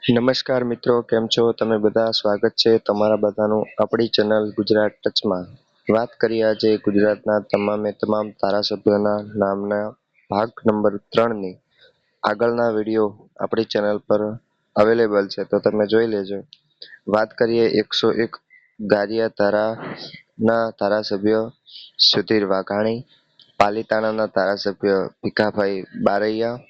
નમસ્કાર મિત્રો, કેમ છો તમે બધા? સ્વાગત છે તમારા બધાનું આપણી ચેનલ ગુજરાત ટચમાં. વાત કરીએ આજે ગુજરાતના તમામ ધારાસભ્યોના નામના ભાગ નંબર 3ની. આગળના વિડીયો આપણી ચેનલ પર અવેલેબલ છે, તો તમે જોઈ લેજો. વાત કરીએ 101 ગારિયા ધારાના ધારાસભ્ય સુધીર વાઘાણી, પાલીતાણાના ધારાસભ્ય ભીખાભાઈ બારૈયા,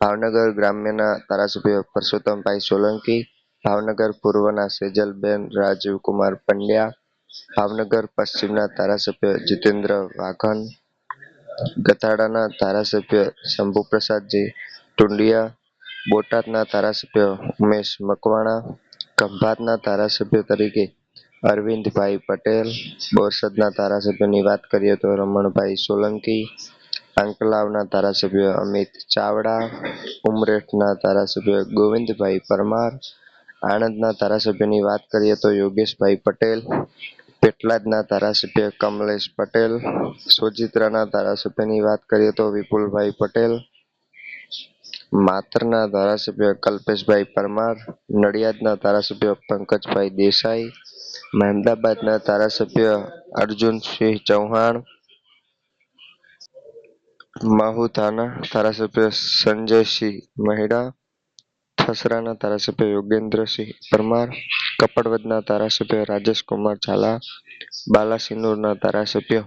ભાવનગર ગ્રામ્યના ધારાસભ્ય પરસોત્તમભાઈ સોલંકી, ભાવનગર પૂર્વના સેજલબેન રાજીવકુમાર પંડ્યા, ભાવનગર પશ્ચિમના ધારાસભ્ય જીતેન્દ્ર વાઘન, ગતાડાના ધારાસભ્ય શંભુપ્રસાદજી ટુંડિયા, બોટાદના ધારાસભ્ય ઉમેશ મકવાણા, ખંભાતના ધારાસભ્ય તરીકે અરવિંદભાઈ પટેલ, બોરસદના ધારાસભ્યની વાત કરીએ તો રમણભાઈ સોલંકી, આંકલાવના ધારાસભ્ય અમિત ચાવડા, ઉમરેઠના ધારાસભ્ય ગોવિંદભાઈ પરમાર, આણંદના ધારાસભ્યની વાત કરીએ તો યોગેશભાઈ પટેલ, પેટલાદના ધારાસભ્ય કમલેશ પટેલ, સોજિત્રાના ધારાસભ્યની વાત કરીએ તો વિપુલભાઈ પટેલ, માતરના ધારાસભ્ય કલ્પેશભાઈ પરમાર, નડિયાદના ધારાસભ્ય પંકજભાઈ દેસાઈ, મહેમદાબાદના ધારાસભ્ય અર્જુનસિંહ ચૌહાણ, મહુધાના ધારાસભ્ય સંજયસિંહ મહેડા, ઠસરાના ધારાસભ્ય યોગેન્દ્રસિંહ પરમાર, કપડવદના ધારાસભ્ય રાજેશકુમાર ઝાલા, બાલાસિનોરના ધારાસભ્ય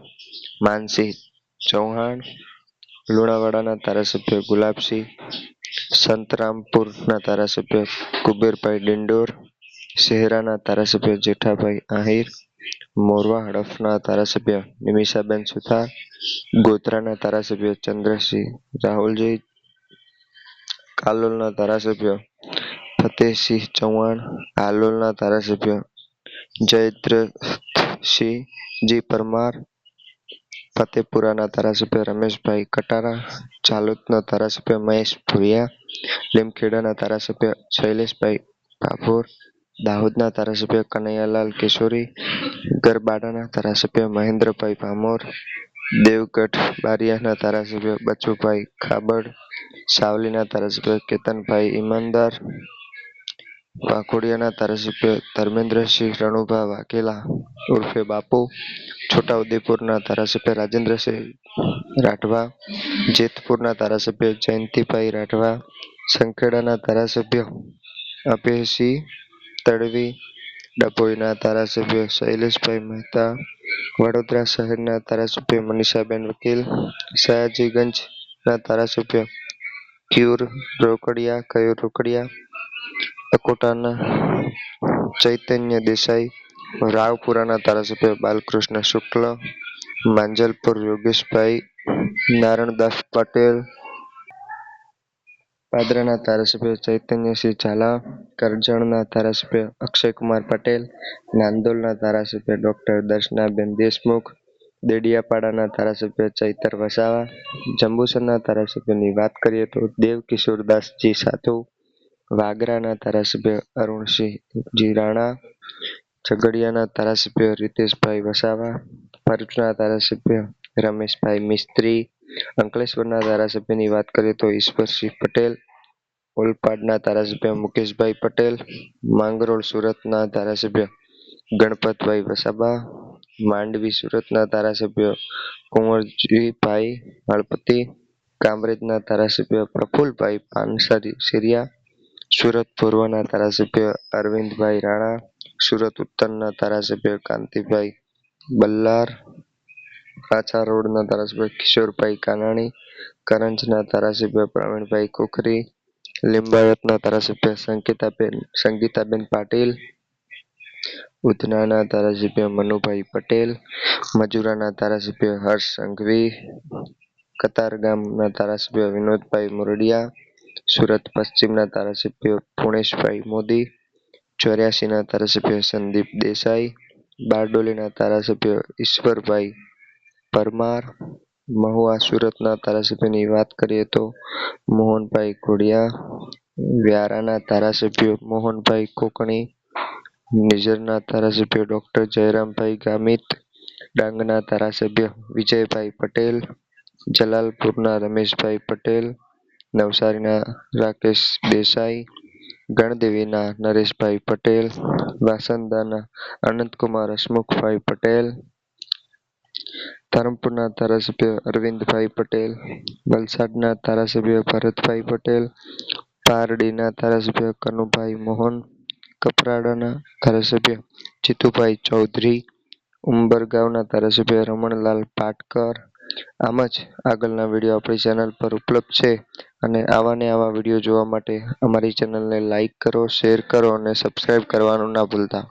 માનસિંહ ચૌહાણ, લુણાવાડાના ધારાસભ્ય ગુલાબસિંહ, સંતરામપુરના ધારાસભ્ય કુબેરભાઈ ડિંડોર, શહેરાના ધારાસભ્ય જેઠાભાઈ આહિર, મોરવા હડફના ધારાસભ્ય નિમિષાબેન સુથાર, ગોધરાના ધારાસભ્ય ચંદ્રસિંહ રાહુલજી, કાલોલના ધારાસભ્ય ફતેહસિંહ ચૌહાણ, હાલોલના ધારાસભ્ય જયદ્રથસિંહજી પરમાર, ફતેપુરાના ધારાસભ્ય રમેશભાઈ કટારા, ઝાલોદના ધારાસભ્ય મહેશ ભુરિયા, લીમખેડાના ધારાસભ્ય શૈલેષભાઈ ભાભોર, દાહોદના ધારાસભ્ય કનૈયાલાલ કિશોરી, ગરબાડાના ધારાસભ્ય મહેન્દ્રભાઈ ભામોર, દેવગઢ બારિયાના ધારાસભ્ય બચુભાઈ ખાબડ, સાવલીના ધારાસભ્ય કેતનભાઈ ઈમાનદાર, વાઘોડિયાના ધારાસભ્ય ધર્મેન્દ્રસિંહ રણુભા વાઘેલા ઉર્ફે બાપુ, છોટાઉદેપુરના ધારાસભ્ય રાજેન્દ્રસિંહ રાઠવા, જેતપુરના ધારાસભ્ય જયંતિભાઈ રાઠવા, સંખેડાના ધારાસભ્ય અભયસિંહ તડવી, ડભોઈના ધારાસભ્ય શૈલેષભાઈ મહેતા, વડોદરા શહેરના ધારાસભ્ય મનીષાબેન વકીલ, સયાજીગંજના ધારાસભ્ય કયુર રોકડિયા, અકોટાના ચૈતન્ય દેસાઈ, રાવપુરાના ધારાસભ્ય બાલકૃષ્ણ શુક્લ, માંજલપુર યોગેશભાઈ નારણદાસ પટેલ, પાદરાના ધારાસભ્ય ચૈતન્યસિંહ ઝાલા, કરજણના ધારાસભ્ય અક્ષયકુમાર પટેલ, નાંદોલના ધારાસભ્ય ડોક્ટર દર્શનાબેન દેશમુખ, દેડિયાપાડાના ધારાસભ્ય ચૈતર વસાવા, જંબુસરના ધારાસભ્યની વાત કરીએ તો દેવકિશોરદાસજી સાધુ, વાગરાના ધારાસભ્ય અરુણસિંહજી રાણા, ઝઘડિયાના ધારાસભ્ય રીતેશભાઈ વસાવા, ભરૂચના ધારાસભ્ય રમેશભાઈ મિસ્ત્રી, અંકલેશ્વરના ધારાસભ્યની વાત કરીએ તો ઈશ્વરસિંહ પટેલ, ઓલપાડના ધારાસભ્ય મુકેશભાઈ પટેલ, માંગરોળ સુરતના ધારાસભ્ય ગણપતભાઈ વસાવા, માંડવી સુરતના ધારાસભ્ય કુંવરજીભાઈ હળપતિ, કામરેજના ધારાસભ્ય પ્રફુલભાઈ પાનસરિયા, સુરત પૂર્વના ધારાસભ્ય અરવિંદભાઈ રાણા, સુરત ઉત્તરના ધારાસભ્ય કાંતિભાઈ બલ્લાર, પાછા રોડના ધારાસભ્ય કિશોરભાઈ કાનાણી, કરંજના ધારાસભ્ય પ્રવીણભાઈ કુકરી, લિંબાયતના ધારાસભ્ય સંગીતાબેન પાટીલ, ઉધનાના ધારાસભ્ય મનુભાઈ પટેલ, મજુરાના ધારાસભ્ય હર્ષ સંઘવી, કતારગામના ધારાસભ્ય વિનોદભાઈ મુરડિયા, સુરત પશ્ચિમના ધારાસભ્ય પુણેશભાઈ મોદી, 84ના ધારાસભ્ય સંદીપ દેસાઈ, બારડોલીના ધારાસભ્ય ઈશ્વરભાઈ પરમાર, મહુવા સુરતના ધારાસભ્યની વાત કરીએ તો મોહનભાઈ ઘોડિયા, વ્યારાના ધારાસભ્ય મોહનભાઈ કોકણી, નિઝરના ધારાસભ્ય ડોક્ટર જયરામભાઈ ગામિત, ડાંગના ધારાસભ્ય વિજયભાઈ પટેલ, જલાલપુરના રમેશભાઈ પટેલ, નવસારીના રાકેશ દેસાઈ, ગણદેવીના નરેશભાઈ પટેલ, વાંસદાના અનંતકુમાર હસમુખભાઈ પટેલ, ધરમપુરના ધારાસભ્ય અરવિંદભાઈ પટેલ, વલસાડના ધારાસભ્ય ભરતભાઈ પટેલ, પારડીના ધારાસભ્ય કનુભાઈ મોહન, કપરાડાના ધારાસભ્ય જીતુભાઈ ચૌધરી, ઉંબરગામના ધારાસભ્ય રમણલાલ પાટકર. આમ જ આગળના વિડીયો આપણી ચેનલ પર ઉપલબ્ધ છે અને આવા ને આવા વિડીયો જોવા માટે અમારી ચેનલને લાઇક કરો, શેર કરો અને સબસ્ક્રાઇબ કરવાનું ના ભૂલતા.